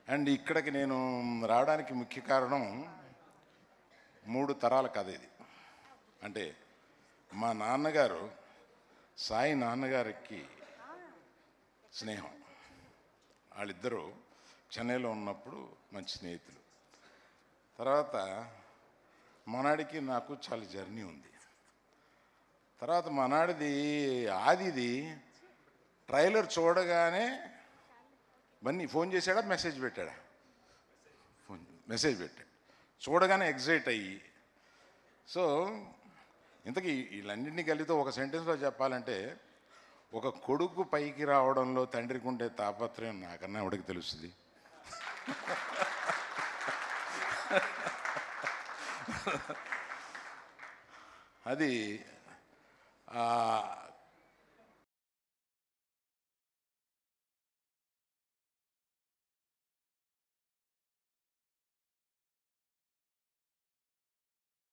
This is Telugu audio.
అండ్ ఇక్కడికి నేను రావడానికి ముఖ్య కారణం 3 తరాల కథ ఇది. అంటే మా నాన్నగారు సాయి నాన్నగారికి స్నేహం. వాళ్ళిద్దరూ చెన్నైలో ఉన్నప్పుడు మంచి స్నేహితులు. తర్వాత మనాడికి నాకు చాలా జర్నీ ఉంది. తర్వాత మనాడిది ఆదిది ట్రైలర్ చూడగానే బన్నీ ఫోన్ చేశాడా మెసేజ్ పెట్టాడా? మెసేజ్ పెట్టాడు. చూడగానే ఎగ్జైట్ అయ్యి, సో ఇంతకీ వీళ్ళన్నింటినీ కలిపితే ఒక సెంటెన్స్లో చెప్పాలంటే, ఒక కొడుకు పైకి రావడంలో తండ్రికి ఉండే తాపత్రయం నాకన్నా ఎవడికి తెలుస్తుంది? అది